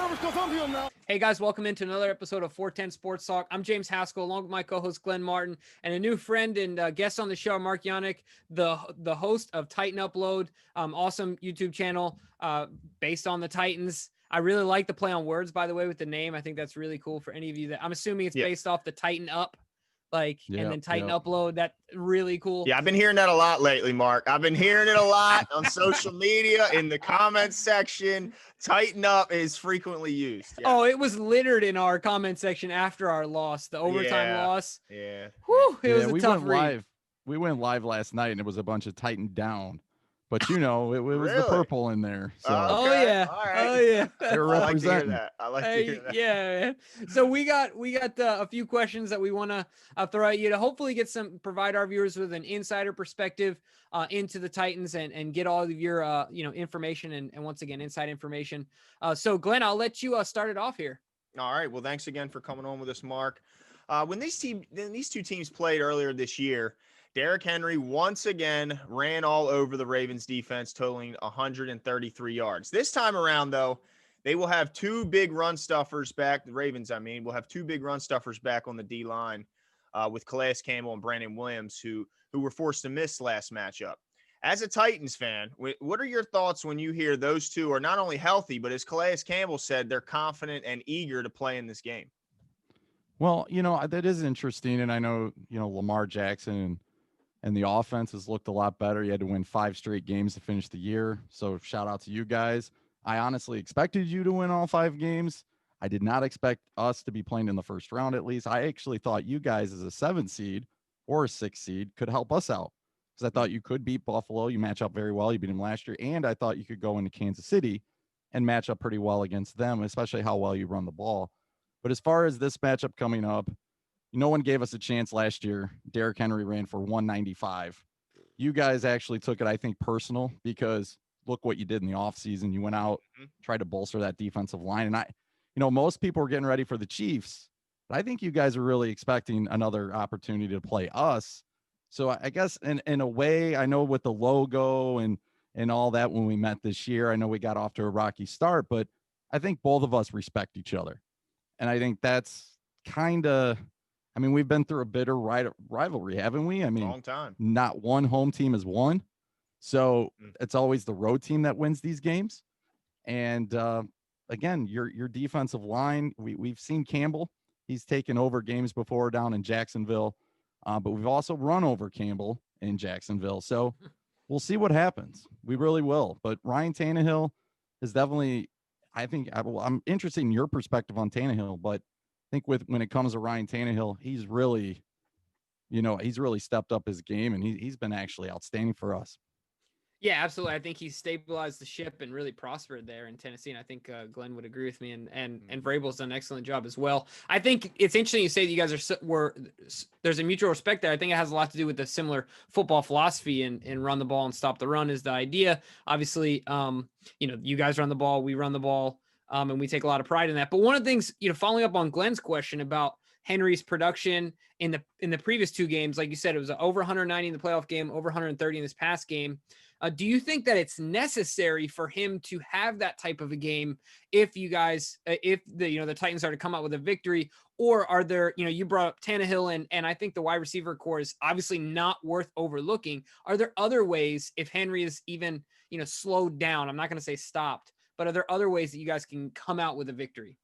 nervous because I'm here now. Hey guys, welcome into another episode of 410 Sports Talk. I'm James Haskell, along with my co-host Glenn Martin, and a new friend and guest on the show, Mark Yanek, the host of Titan Upload, awesome YouTube channel based on the Titans. I really like the play on words, by the way, with the name. I think that's really cool for any of you that I'm assuming it's based off the Titan Up, and then Titan Upload. That really cool. Yeah, I've been hearing that a lot lately, Mark. I've been hearing it a lot on social media, in the comments section. Tighten up is frequently used. Yeah. Oh, it was littered in our comment section after our loss, the overtime loss. Yeah. Whew, it was a tough read. We went live last night, and it was a bunch of Titan down. But, you know, it was the purple in there. So. Okay. Oh, yeah. All right. Oh, yeah. They're representing. I like to hear that. Yeah. So we got a few questions that we want to throw at you to hopefully provide our viewers with an insider perspective into the Titans and get all of your, information and once again, inside information. So, Glenn, I'll let you start it off here. All right. Well, thanks again for coming on with us, Mark. When these two teams played earlier this year, Derrick Henry once again ran all over the Ravens defense, totaling 133 yards. This time around, though, they will have two big run stuffers back. The Ravens, will have two big run stuffers back on the D-line with Calais Campbell and Brandon Williams, who were forced to miss last matchup. As a Titans fan, what are your thoughts when you hear those two are not only healthy, but as Calais Campbell said, they're confident and eager to play in this game? Well, that is interesting, and I know, Lamar Jackson and the offense has looked a lot better. You had to win 5 straight games to finish the year. So shout out to you guys. I honestly expected you to win all 5 games. I did not expect us to be playing in the first round, at least. I actually thought you guys as a 7 seed or a 6 seed could help us out, because I thought you could beat Buffalo. You match up very well. You beat them last year. And I thought you could go into Kansas City and match up pretty well against them, especially how well you run the ball. But as far as this matchup coming up, no one gave us a chance last year. Derrick Henry ran for 195. You guys actually took it, I think, personal, because look what you did in the offseason. You went out, tried to bolster that defensive line. And most people were getting ready for the Chiefs, but I think you guys are really expecting another opportunity to play us. So I guess in a way, I know with the logo and all that when we met this year, I know we got off to a rocky start, but I think both of us respect each other. And I think that's kind of, we've been through a bitter rivalry, haven't we? Long time. Not one home team has won. So it's always the road team that wins these games. And again, your defensive line, we've seen Campbell. He's taken over games before down in Jacksonville. But we've also run over Campbell in Jacksonville. So we'll see what happens. We really will. But Ryan Tannehill is definitely, I'm interested in your perspective on Tannehill, but I think when it comes to Ryan Tannehill, he's really stepped up his game, and he's been actually outstanding for us. Yeah, absolutely. I think he's stabilized the ship and really prospered there in Tennessee. And I think Glenn would agree with me, and Vrabel's done an excellent job as well. I think it's interesting you say that you guys there's a mutual respect there. I think it has a lot to do with the similar football philosophy and run the ball and stop the run is the idea. Obviously, you guys run the ball, we run the ball. And we take a lot of pride in that. But one of the things, following up on Glenn's question about Henry's production in the previous 2 games, like you said, it was over 190 in the playoff game, over 130 in this past game. Do you think that it's necessary for him to have that type of a game if the Titans are to come out with a victory? Or are there, you brought up Tannehill and I think the wide receiver core is obviously not worth overlooking. Are there other ways if Henry is even, slowed down? I'm not going to say stopped. But are there other ways that you guys can come out with a victory?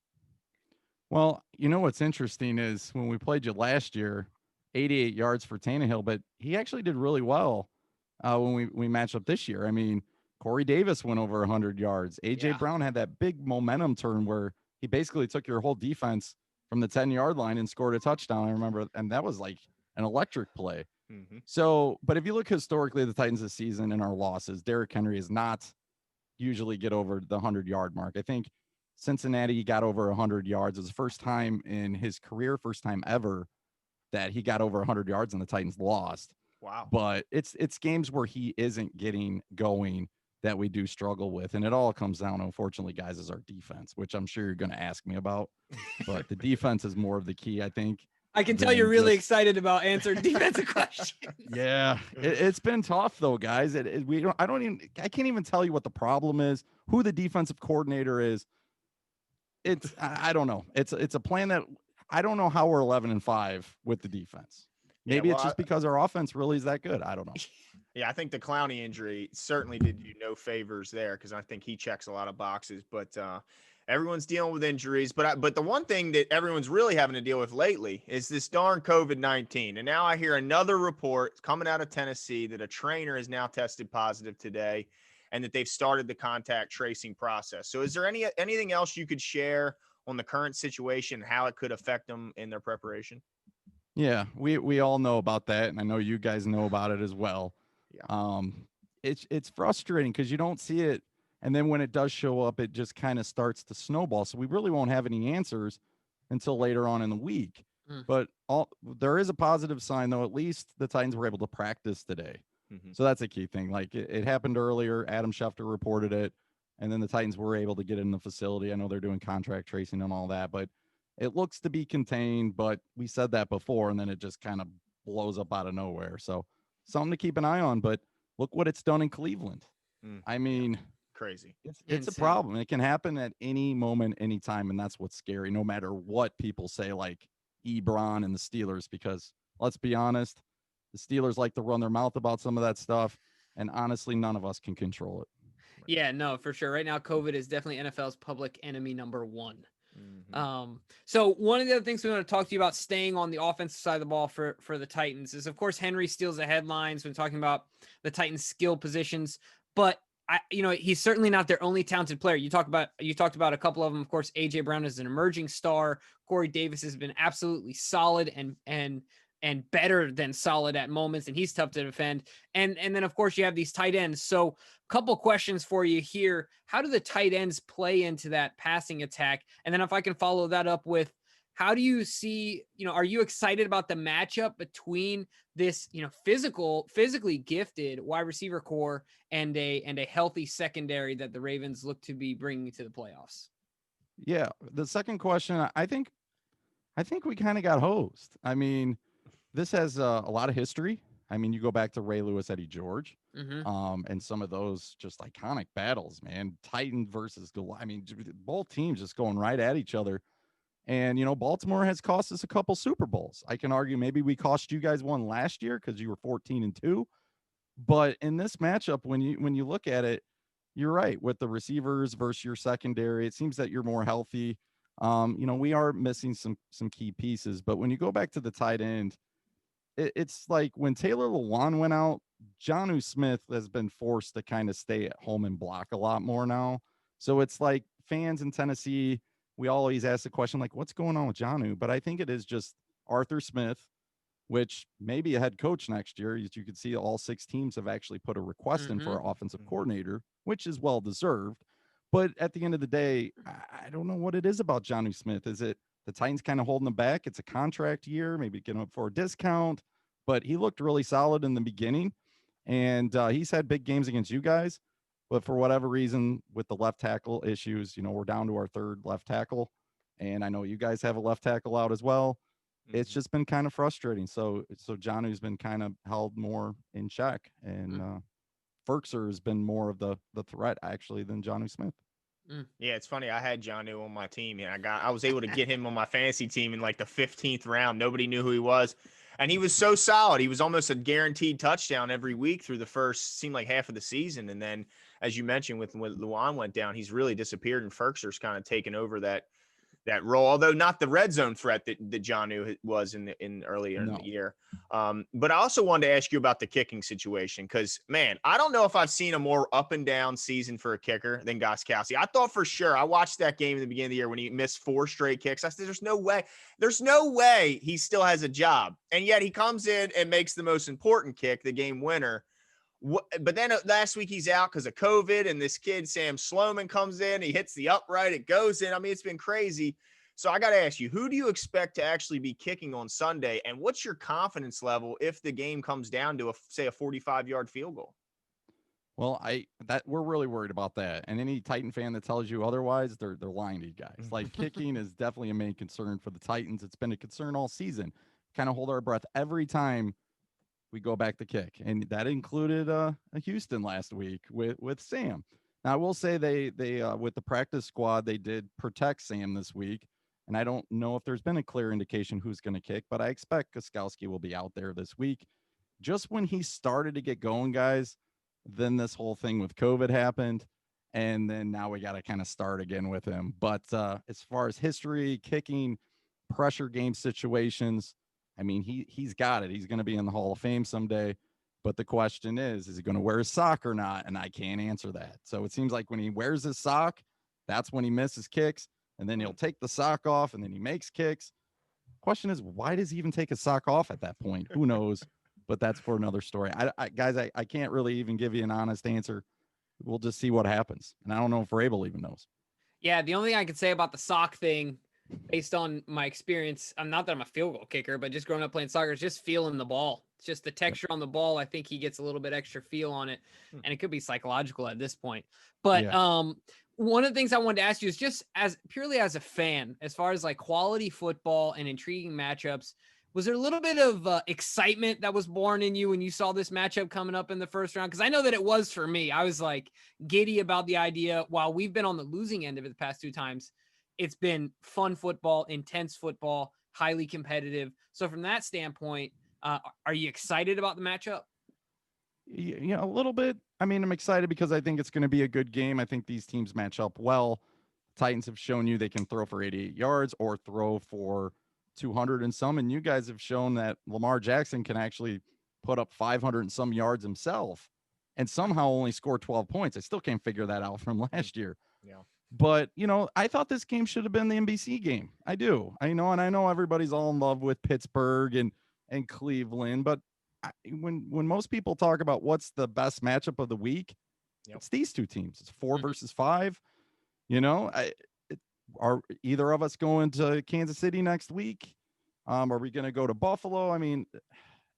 Well, what's interesting is when we played you last year, 88 yards for Tannehill, but he actually did really well when we matched up this year. Corey Davis went over 100 yards. A.J. Brown had that big momentum turn where he basically took your whole defense from the 10-yard line and scored a touchdown, I remember, and that was like an electric play. Mm-hmm. So, but if you look historically at the Titans this season and our losses, Derrick Henry is not usually get over the 100-yard mark. I think Cincinnati got over 100 yards. It was the first time in his career, first time ever that he got over 100 yards and the Titans lost. Wow. But it's games where he isn't getting going that we do struggle with. And it all comes down, unfortunately, guys, is our defense, which I'm sure you're going to ask me about. But the defense is more of the key, I think. I can tell you're really excited about answering defensive questions. Yeah, it's been tough though, guys. I can't even tell you what the problem is, who the defensive coordinator is. I don't know. It's a plan that I don't know how we're 11-5 with the defense. Yeah, Maybe well, it's just because our offense really is that good. I don't know. yeah, I think the Clowney injury certainly did you no favors there because I think he checks a lot of boxes. But everyone's dealing with injuries. But the one thing that everyone's really having to deal with lately is this darn COVID-19. And now I hear another report coming out of Tennessee that a trainer has now tested positive today, and that they've started the contact tracing process. So is there anything else you could share on the current situation, how it could affect them in their preparation? Yeah, we all know about that, and I know you guys know about it as well. Yeah. It's frustrating because you don't see it, and then when it does show up, it just kind of starts to snowball. So we really won't have any answers until later on in the week. Mm. But there is a positive sign, though. At least the Titans were able to practice today, so that's a key thing. Like it happened earlier. Adam Schefter reported it, and then the Titans were able to get in the facility. I know they're doing contract tracing and all that, but it looks to be contained, but we said that before, and then it just kind of blows up out of nowhere. So something to keep an eye on. But look what it's done in Cleveland. I mean, crazy. It's a problem. It can happen at any moment, anytime, and that's what's scary. No matter what people say, like Ebron and the Steelers, because let's be honest, the Steelers like to run their mouth about some of that stuff, and honestly, none of us can control it. Yeah, no, for sure. Right now, COVID is definitely NFL's public enemy number one. So one of the other things we want to talk to you about staying on the offensive side of the ball for the Titans is, of course, Henry steals the headlines when talking about the Titans' skill positions, but he's certainly not their only talented player. You talked about a couple of them. Of course, AJ Brown is an emerging star. Corey Davis has been absolutely solid and better than solid at moments, and he's tough to defend. And then, of course, you have these tight ends. So couple questions for you here. How do the tight ends play into that passing attack? And then if I can follow that up with, how do you see, are you excited about the matchup between this, physically gifted wide receiver core and a healthy secondary that the Ravens look to be bringing to the playoffs? Yeah. The second question, I think we kind of got hosed. I mean, this has a lot of history. I mean, you go back to Ray Lewis, Eddie George, and some of those just iconic battles, man. Titan versus Goliath. I mean, both teams just going right at each other. And, Baltimore has cost us a couple Super Bowls. I can argue maybe we cost you guys one last year because you were 14-2. But in this matchup, when you look at it, you're right. With the receivers versus your secondary, it seems that you're more healthy. We are missing some key pieces. But when you go back to the tight end, it's like when Taylor Lewan went out, Jonnu Smith has been forced to kind of stay at home and block a lot more now. So it's like fans in Tennessee, we always ask the question, like, what's going on with Jonnu? But I think it is just Arthur Smith, which may be a head coach next year. As you can see, all 6 teams have actually put a request in for an offensive coordinator, which is well deserved. But at the end of the day, I don't know what it is about Jonnu Smith. Is it the Titans kind of holding him back? It's a contract year, maybe get him up for a discount. But he looked really solid in the beginning, and he's had big games against you guys. But for whatever reason, with the left tackle issues, we're down to our 3rd left tackle, and I know you guys have a left tackle out as well. It's just been kind of frustrating. So Jonnu's been kind of held more in check, and Ferkser has been more of the threat actually than Jonnu Smith. Yeah, it's funny. I had Jonnu on my team, and I was able to get him on my fantasy team in like the 15th round. Nobody knew who he was, and he was so solid. He was almost a guaranteed touchdown every week through the first, seemed like half of the season. And then, as you mentioned, when Luan went down, he's really disappeared, and Ferkser's kind of taken over that role, although not the red zone threat that Jonnu was in earlier in the year. But I also wanted to ask you about the kicking situation because, man, I don't know if I've seen a more up and down season for a kicker than Gostkowski. I thought for sure. I watched that game in the beginning of the year when he missed 4 straight kicks. I said, there's no way he still has a job. And yet he comes in and makes the most important kick, the game winner. But then last week he's out because of COVID, and this kid, Sam Sloman, comes in. He hits the upright. It goes in. I mean, it's been crazy. So I got to ask you, who do you expect to actually be kicking on Sunday? And what's your confidence level if the game comes down to, say, a 45-yard field goal? Well, we're really worried about that. And any Titan fan that tells you otherwise, they're lying to you guys. Like, kicking is definitely a main concern for the Titans. It's been a concern all season. Kind of hold our breath every time we go back to kick, and that included Houston last week with Sam. Now I will say they with the practice squad they did protect Sam this week, and I don't know if there's been a clear indication who's going to kick, but I expect Gostkowski will be out there this week. Just when he started to get going, guys, then this whole thing with COVID happened, and then now we got to kind of start again with him. But as far as history, kicking, pressure game situations, I mean, he's got it. He's going to be in the Hall of Fame someday. But the question is he going to wear his sock or not? And I can't answer that. So it seems like when he wears his sock, that's when he misses kicks. And then he'll take the sock off and then he makes kicks. Question is, why does he even take his sock off at that point? Who knows? But that's for another story. Guys, I can't really even give you an honest answer. We'll just see what happens. And I don't know if Rabel even knows. Yeah, the only thing I could say about the sock thing, based on my experience, I'm not that I'm a field goal kicker, but just growing up playing soccer, it's just feeling the ball. It's just the texture on the ball. I think he gets a little bit extra feel on it, and it could be psychological at this point. But one of the things I wanted to ask you is just as purely as a fan, as far as like quality football and intriguing matchups, was there a little bit of excitement that was born in you when you saw this matchup coming up in the first round? Because I know that it was for me. I was like giddy about the idea. While we've been on the losing end of it the past 2 times, it's been fun football, intense football, highly competitive. So from that standpoint, are you excited about the matchup? Yeah, a little bit. I mean, I'm excited because I think it's going to be a good game. I think these teams match up well. Titans have shown you they can throw for 88 yards or throw for 200 and some. And you guys have shown that Lamar Jackson can actually put up 500 and some yards himself and somehow only score 12 points. I still can't figure that out from last year. Yeah. But, I thought this game should have been the NBC game. I do. I know everybody's all in love with Pittsburgh and Cleveland, but when most people talk about what's the best matchup of the week, it's these two teams. It's 4 versus 5. Are either of us going to Kansas City next week? Are we going to go to Buffalo? I mean,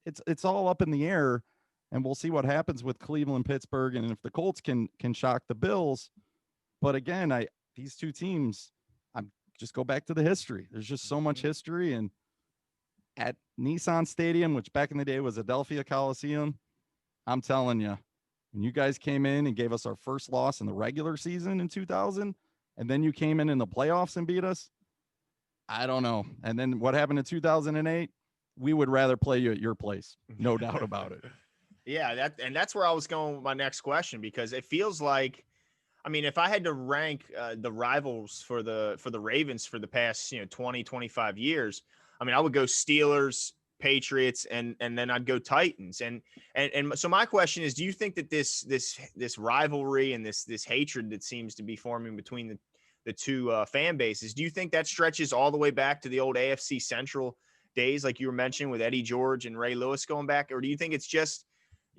it's all up in the air, and we'll see what happens with Cleveland, Pittsburgh, and if the Colts can shock the Bills. But again, these two teams, I'm just go back to the history. There's just so much history, and at Nissan Stadium, which back in the day was Adelphia Coliseum, I'm telling you, when you guys came in and gave us our first loss in the regular season in 2000, and then you came in the playoffs and beat us, I don't know. And then what happened in 2008? We would rather play you at your place, no doubt about it. Yeah, that's where I was going with my next question, because it feels like, I mean, if I had to rank the rivals for the Ravens for the past 20, 25 years, I mean, I would go Steelers, Patriots, and then I'd go Titans. And so my question is, do you think that this rivalry and this hatred that seems to be forming between the two fan bases, do you think that stretches all the way back to the old AFC Central days, like you were mentioning with Eddie George and Ray Lewis going back, or do you think it's just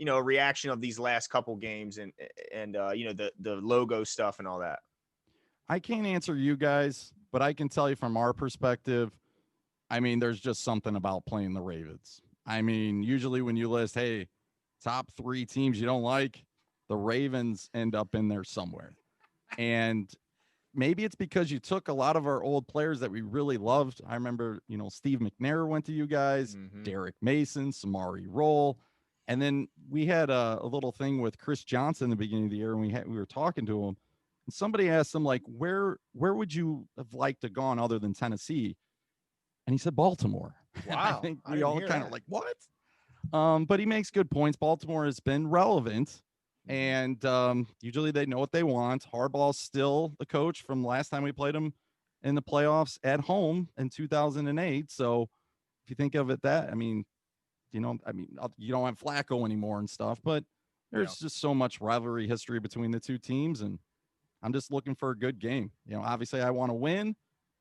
a reaction of these last couple games and the logo stuff and all that? I can't answer you guys, but I can tell you from our perspective, I mean, there's just something about playing the Ravens. I mean, usually when you list, hey, top 3 teams you don't like, the Ravens end up in there somewhere. And maybe it's because you took a lot of our old players that we really loved. I remember, Steve McNair went to you guys, Derek Mason, Samari Roll. And then we had a little thing with Chris Johnson in the beginning of the year, and we were talking to him. And somebody asked him, like, where would you have liked to gone other than Tennessee? And he said Baltimore. Wow. I think we all kind of like, what? But he makes good points. Baltimore has been relevant, and usually they know what they want. Harbaugh's still the coach from last time we played him in the playoffs at home in 2008. So if you think of it that, I mean, you don't have Flacco anymore and stuff, but there's just so much rivalry history between the two teams, and I'm just looking for a good game. Obviously I want to win,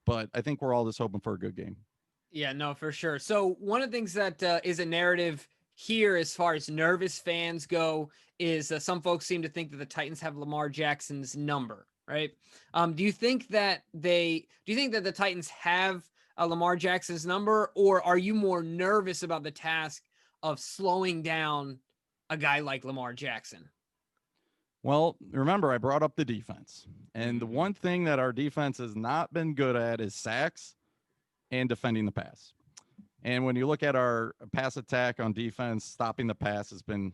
but I think we're all just hoping for a good game. Yeah, no, for sure. So one of the things that is a narrative here as far as nervous fans go is some folks seem to think that the Titans have Lamar Jackson's number, right? Do you think that the Titans have Lamar Jackson's number, or are you more nervous about the task of slowing down a guy like Lamar Jackson? Well, remember, I brought up the defense. And the one thing that our defense has not been good at is sacks and defending the pass. And when you look at our pass attack on defense, stopping the pass has been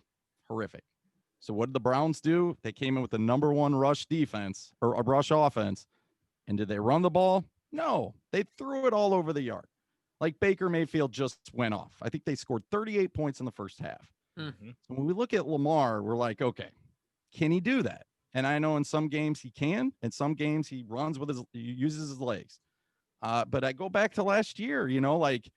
horrific. So what did the Browns do? They came in with the number one rush defense or a rush offense. And did they run the ball? No, they threw it all over the yard. Like Baker Mayfield just went off. I think they scored 38 points in the first half. Mm-hmm. So when we look at Lamar, we're like, okay, can he do that? And I know in some games he can, in some games he he uses his legs. But I go back to last year, like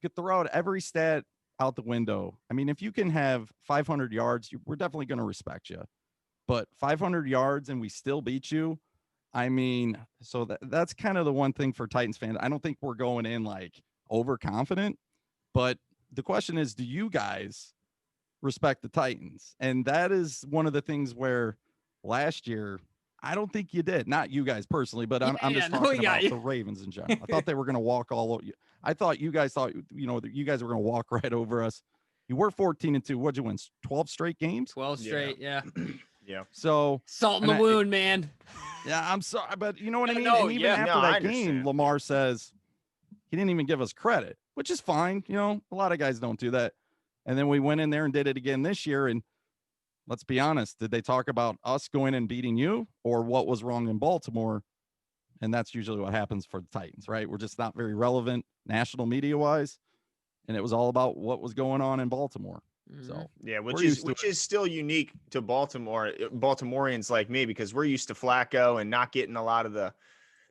get throw out every stat out the window. I mean, if you can have 500 yards, we're definitely going to respect you. But 500 yards and we still beat you. I mean, so that's kind of the one thing for Titans fans. I don't think we're going in like overconfident, but the question is, do you guys respect the Titans? And that is one of the things where last year, I don't think you did. Not you guys personally, but I'm just talking about the Ravens in general. I thought they were going to walk all over you. I thought you guys thought, that you guys were going to walk right over us. You were 14-2. What'd you win? 12 straight games? 12 straight. Yeah. Yeah. So salt in the wound, man. Yeah, I'm sorry, but you know what I mean? No, and even after that game, Lamar says he didn't even give us credit, which is fine. A lot of guys don't do that. And then we went in there and did it again this year. And let's be honest, did they talk about us going and beating you or what was wrong in Baltimore? And that's usually what happens for the Titans, right? We're just not very relevant national media wise. And it was all about what was going on in Baltimore. So yeah, which is still unique to Baltimoreans like me, because we're used to Flacco and not getting a lot of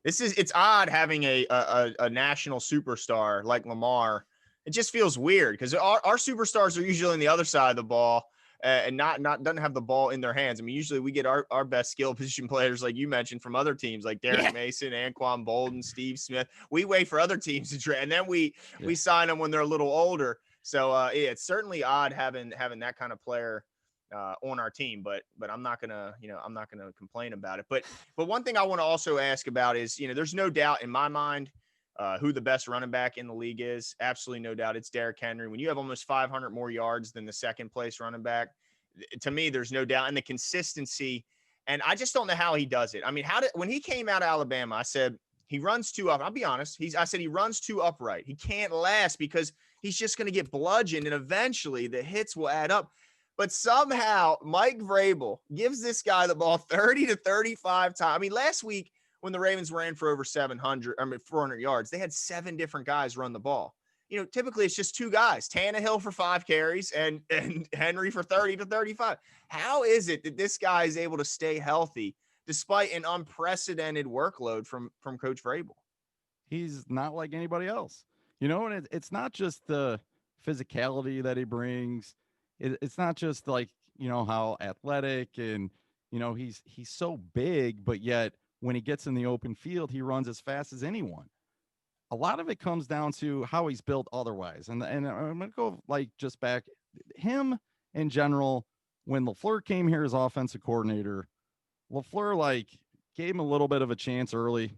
it's odd having a national superstar like Lamar. It just feels weird because our superstars are usually on the other side of the ball and not doesn't have the ball in their hands. I mean, usually we get our best skill position players, like you mentioned, from other teams like Derrick Mason, Anquan Bolden, Steve Smith. We wait for other teams to trade, and then we sign them when they're a little older. So it's certainly odd having that kind of player on our team, but I'm not gonna complain about it. But one thing I want to also ask about is, there's no doubt in my mind who the best running back in the league is. Absolutely no doubt. It's Derrick Henry. When you have almost 500 more yards than the second place running back, to me, there's no doubt. And the consistency, and I just don't know how he does it. I mean, when he came out of Alabama, I said he runs too up. I'll be honest. I said he runs too upright. He can't last because he's just going to get bludgeoned, and eventually the hits will add up. But somehow Mike Vrabel gives this guy the ball 30 to 35 times. I mean, last week when the Ravens ran for over 400 yards, they had 7 different guys run the ball. Typically it's just 2 guys, Tannehill for 5 carries and Henry for 30 to 35. How is it that this guy is able to stay healthy despite an unprecedented workload from Coach Vrabel? He's not like anybody else. And it's not just the physicality that he brings. It's not just like, how athletic and, he's so big, but yet when he gets in the open field, he runs as fast as anyone. A lot of it comes down to how he's built otherwise. And I'm going to go like just back him in general. When LaFleur came here as offensive coordinator, LaFleur gave him a little bit of a chance early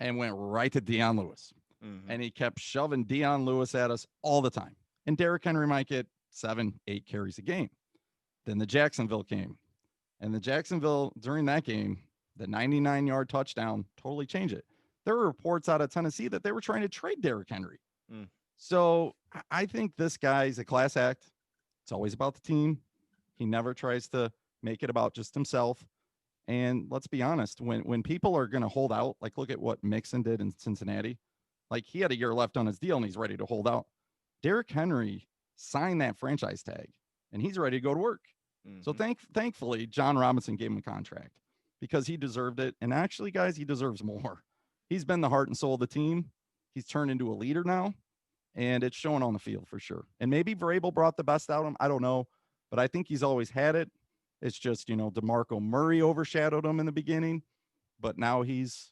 and went right to Deion Lewis. Mm-hmm. And he kept shoving Deion Lewis at us all the time. And Derrick Henry might get 7-8 carries a game. Then the Jacksonville came. And the Jacksonville, during that game, the 99-yard touchdown totally changed it. There were reports out of Tennessee that they were trying to trade Derrick Henry. So I think this guy's a class act. It's always about the team. He never tries to make it about just himself. And let's be honest, when people are going to hold out, like look at what Mixon did in Cincinnati. Like he had a year left on his deal and he's ready to hold out. Derrick Henry signed that franchise tag and he's ready to go to work. Mm-hmm. So thankfully, John Robinson gave him a contract because he deserved it. And actually, guys, he deserves more. He's been the heart and soul of the team. He's turned into a leader now, and it's showing on the field for sure. And maybe Vrabel brought the best out of him. I don't know, but I think he's always had it. It's just, DeMarco Murray overshadowed him in the beginning, but now he's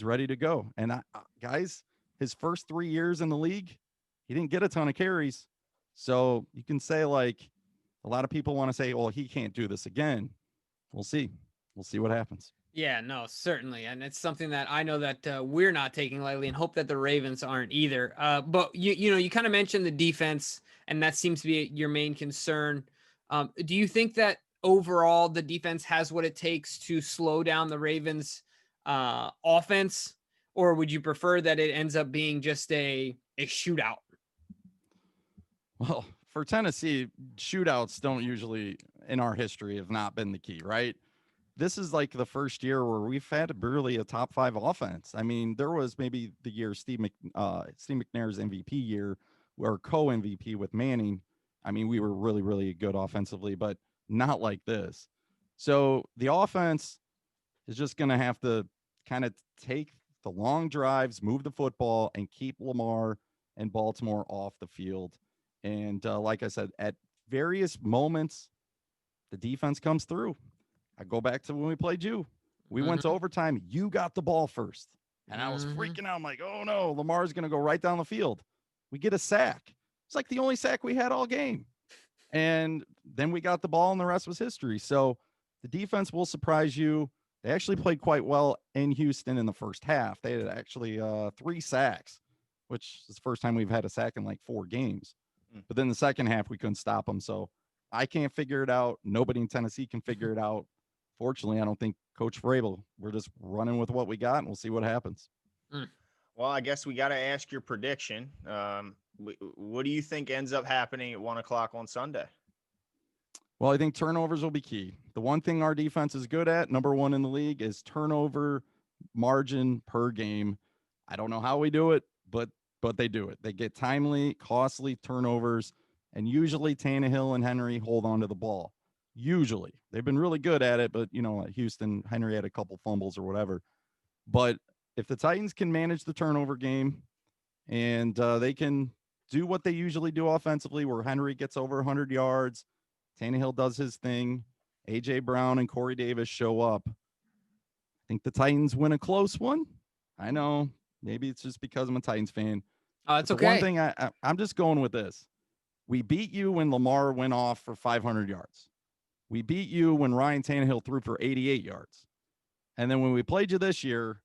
ready to go. And guys, his first 3 years in the league, he didn't get a ton of carries. So you can say a lot of people want to say, well, he can't do this again. We'll see. We'll see what happens. Yeah, no, certainly. And it's something that I know that we're not taking lightly and hope that the Ravens aren't either. But you kind of mentioned the defense, and that seems to be your main concern. Do you think that overall the defense has what it takes to slow down the Ravens offense, or would you prefer that it ends up being just a shootout? Well, for Tennessee, shootouts don't usually in our history have not been the key, right? This is like the first year where we've had really a top 5 offense. I mean, there was maybe the year Steve McNair's MVP year, or co-MVP with Manning. I mean, we were really, really good offensively, but not like this. So the offense is just going to have to kind of take the long drives, move the football, and keep Lamar and Baltimore off the field. And like I said, at various moments, the defense comes through. I go back to when we played you. We went to overtime. You got the ball first. And I was freaking out. I'm like, oh no, Lamar's going to go right down the field. We get a sack. It's like the only sack we had all game. And then we got the ball and the rest was history. So the defense will surprise you. They actually played quite well in Houston in the first half. They had actually 3 sacks, which is the first time we've had a sack in like 4 games. But then the second half, we couldn't stop them. So I can't figure it out. Nobody in Tennessee can figure it out. Fortunately, I don't think Coach Vrabel. We're just running with what we got, and we'll see what happens. Well, I guess we got to ask your prediction. What do you think ends up happening at 1 o'clock on Sunday? Well, I think turnovers will be key. The one thing our defense is good at, number 1 in the league, is turnover margin per game. I don't know how we do it, but they do it. They get timely, costly turnovers, and usually Tannehill and Henry hold on to the ball. Usually. They've been really good at it, but, you know, at Houston, Henry had a couple fumbles or whatever. But if the Titans can manage the turnover game and they can do what they usually do offensively, where Henry gets over 100 yards, Tannehill does his thing, A.J. Brown and Corey Davis show up, I think the Titans win a close one. I know. Maybe it's just because I'm a Titans fan. Oh, it's okay. One thing I'm just going with this. We beat you when Lamar went off for 500 yards. We beat you when Ryan Tannehill threw for 88 yards. And then when we played you this year,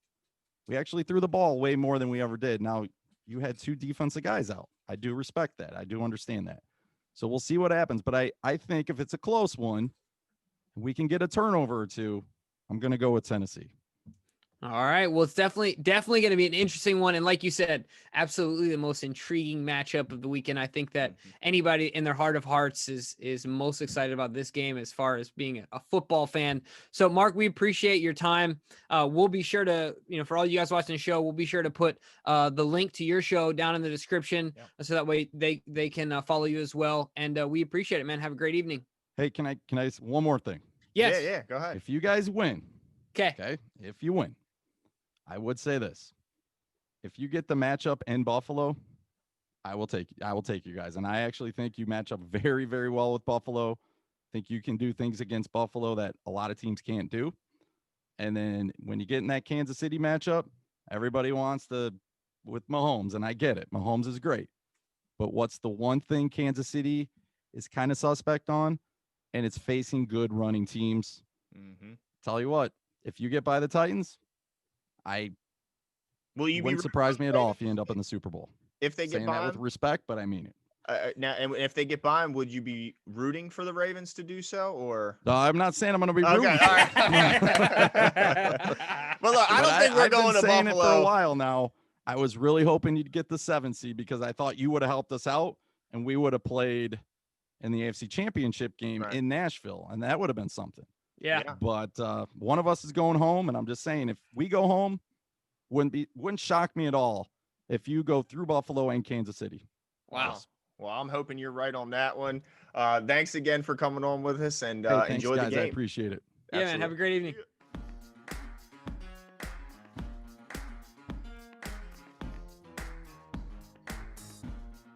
we actually threw the ball way more than we ever did. Now, you had 2 defensive guys out. I do respect that. I do understand that. So we'll see what happens. But I think if it's a close one, we can get a turnover or 2. I'm going to go with Tennessee. All right. Well, it's definitely going to be an interesting one. And like you said, absolutely the most intriguing matchup of the weekend. I think that anybody in their heart of hearts is most excited about this game as far as being a football fan. So, Mark, we appreciate your time. We'll be sure to, for all you guys watching the show, we'll be sure to put the link to your show down in the description so that way they can follow you as well. And we appreciate it, man. Have a great evening. Hey, can I one more thing? Yes. Yeah, go ahead. If you guys win. Okay. If you win. I would say this. If you get the matchup in Buffalo, I will take you guys. And I actually think you match up very, very well with Buffalo. I think you can do things against Buffalo that a lot of teams can't do. And then when you get in that Kansas City matchup, everybody wants with Mahomes, and I get it. Mahomes is great. But what's the one thing Kansas City is kind of suspect on? And it's facing good running teams. Tell you what, if you get by the Titans, wouldn't surprise me at all if you end up in the Super Bowl. If they get by that with respect, but I mean it. Now, and if they get by him, would you be rooting for the Ravens to do so, or? No, I'm not saying I'm going to be rooting. Okay, all right. Well, look, I don't think we're going to Buffalo. I've been saying it for a while now. I was really hoping you'd get the 7 seed because I thought you would have helped us out, and we would have played in the AFC Championship game in Nashville, and that would have been something. Yeah. But one of us is going home, and I'm just saying, if we go home, wouldn't shock me at all if you go through Buffalo and Kansas City. Wow. Well, I'm hoping you're right on that one. Thanks again for coming on with us, and thanks, enjoy guys, the game. I appreciate it. Yeah, man. Have a great evening.